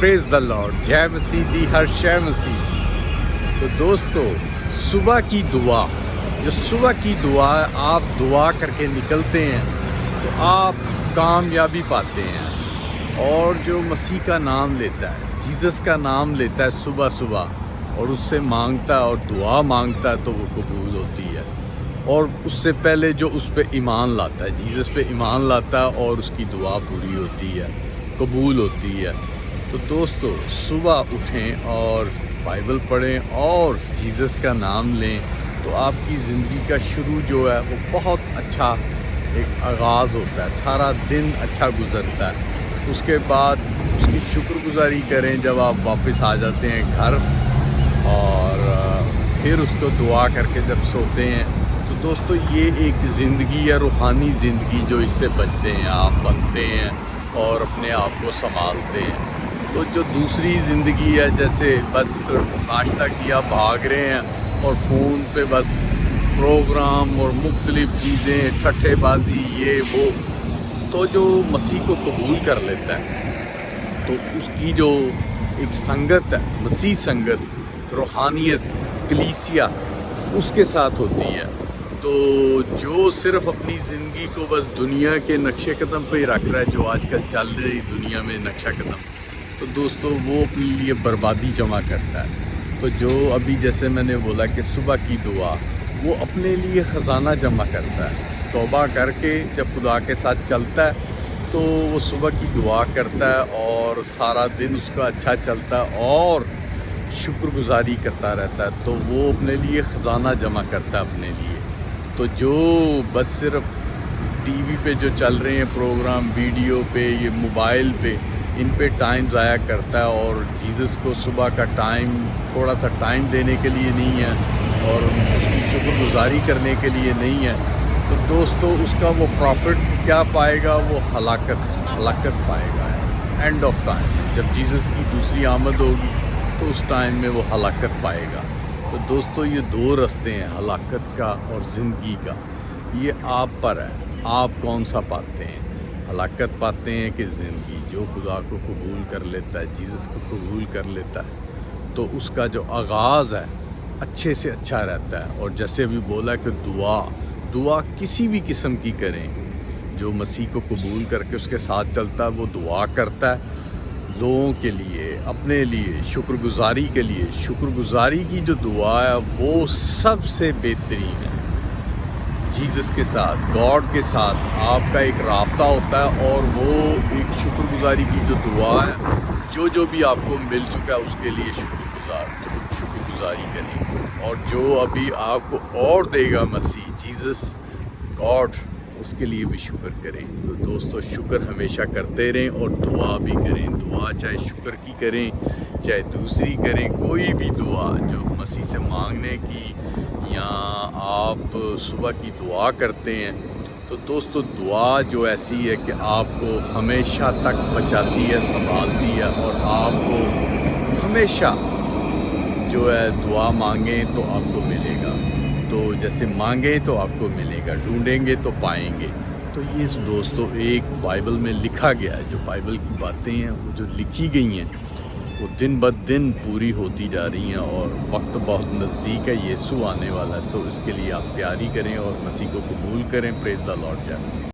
پریز دا lord, جے مسیح دی ہر شے مسیح۔ تو دوستو، صبح کی دعا، جو صبح کی دعا ہے، آپ دعا کر کے نکلتے ہیں تو آپ کامیابی پاتے ہیں، اور جو مسیح کا نام لیتا ہے، جیزس کا نام لیتا ہے صبح صبح اور اس سے مانگتا ہے اور دعا مانگتا ہے تو وہ قبول ہوتی ہے، اور اس سے پہلے جو اس پہ ایمان لاتا ہے، جیزس پہ ایمان لاتا ہے اور اس کی دعا پوری ہوتی ہے، قبول ہوتی ہے۔ تو دوستو، صبح اٹھیں اور بائبل پڑھیں اور جیزس کا نام لیں تو آپ کی زندگی کا شروع جو ہے وہ بہت اچھا ایک آغاز ہوتا ہے، سارا دن اچھا گزرتا ہے۔ اس کے بعد اس کی شکر گزاری کریں جب آپ واپس آ جاتے ہیں گھر، اور پھر اس کو دعا کر کے جب سوتے ہیں تو دوستو یہ ایک زندگی ہے، روحانی زندگی، جو اس سے بچتے ہیں، آپ بنتے ہیں اور اپنے آپ کو سنبھالتے ہیں۔ تو جو دوسری زندگی ہے، جیسے بس صرف ناشتہ کیا، بھاگ رہے ہیں اور فون پہ بس پروگرام اور مختلف چیزیں، ٹھٹے بازی، یہ وہ، تو جو مسیح کو قبول کر لیتا ہے تو اس کی جو ایک سنگت ہے، مسیح سنگت، روحانیت، کلیسیا، اس کے ساتھ ہوتی ہے۔ تو جو صرف اپنی زندگی کو بس دنیا کے نقش قدم پہ ہی رکھ رہا ہے، جو آج کل چل رہی دنیا میں نقشہ قدم، تو دوستو وہ اپنے لیے بربادی جمع کرتا ہے۔ تو جو ابھی جیسے میں نے بولا کہ صبح کی دعا، وہ اپنے لیے خزانہ جمع کرتا ہے، توبہ کر کے جب خدا کے ساتھ چلتا ہے تو وہ صبح کی دعا کرتا ہے اور سارا دن اس کا اچھا چلتا ہے اور شکر گزاری کرتا رہتا ہے، تو وہ اپنے لیے خزانہ جمع کرتا ہے اپنے لیے۔ تو جو بس صرف ٹی وی پہ جو چل رہے ہیں پروگرام، ویڈیو پہ، یہ موبائل پہ، ان پہ ٹائم ضائع کرتا ہے اور جیزس کو صبح کا ٹائم، تھوڑا سا ٹائم دینے کے لیے نہیں ہے اور اس کی شکر گزاری کرنے کے لیے نہیں ہے، تو دوستو اس کا وہ پروفٹ کیا پائے گا؟ وہ ہلاکت پائے گا، اینڈ آف ٹائم، جب جیزس کی دوسری آمد ہوگی تو اس ٹائم میں وہ ہلاکت پائے گا۔ تو دوستو یہ دو رستے ہیں، ہلاکت کا اور زندگی کا، یہ آپ پر ہے، آپ کون سا پاتے ہیں؟ ہلاکت پاتے ہیں کہ زندگی؟ جو خدا کو قبول کر لیتا ہے، جیزس کو قبول کر لیتا ہے، تو اس کا جو آغاز ہے اچھے سے اچھا رہتا ہے۔ اور جیسے ابھی بولا کہ دعا کسی بھی قسم کی کریں، جو مسیح کو قبول کر کے اس کے ساتھ چلتا ہے وہ دعا کرتا ہے لوگوں کے لیے، اپنے لیے، شکر گزاری کے لیے۔ شکر گزاری کی جو دعا ہے وہ سب سے بہترین ہے۔ جیزس کے ساتھ، گاڈ کے ساتھ آپ کا ایک رابطہ ہوتا ہے، اور وہ ایک شکر گزاری کی جو دعا ہے، جو بھی آپ کو مل چکا ہے اس کے لیے شکر گزاری کریں، اور جو ابھی آپ کو اور دے گا مسیح، جیزس، گاڈ، اس کے لیے بھی شکر کریں۔ تو دوستو شکر ہمیشہ کرتے رہیں اور دعا بھی کریں۔ دعا چاہے شکر کی کریں، چاہے دوسری کریں، کوئی بھی دعا جو مسیح سے مانگنے کی، یا آپ صبح کی دعا کرتے ہیں، تو دوستو دعا جو ایسی ہے کہ آپ کو ہمیشہ تک بچاتی ہے، سنبھالتی ہے، اور آپ کو ہمیشہ جو ہے دعا مانگیں تو آپ کو ملے گا۔ تو جیسے مانگیں تو آپ کو ملے گا، ڈھونڈیں گے تو پائیں گے۔ تو یہ دوستو ایک بائبل میں لکھا گیا ہے، جو بائبل کی باتیں ہیں وہ جو لکھی گئی ہیں وہ دن بدن پوری ہوتی جا رہی ہیں، اور وقت بہت نزدیک ہے، یسوع آنے والا ہے۔ تو اس کے لیے آپ تیاری کریں اور مسیح کو قبول کریں۔ پریز دا لارڈ، جے مسیح۔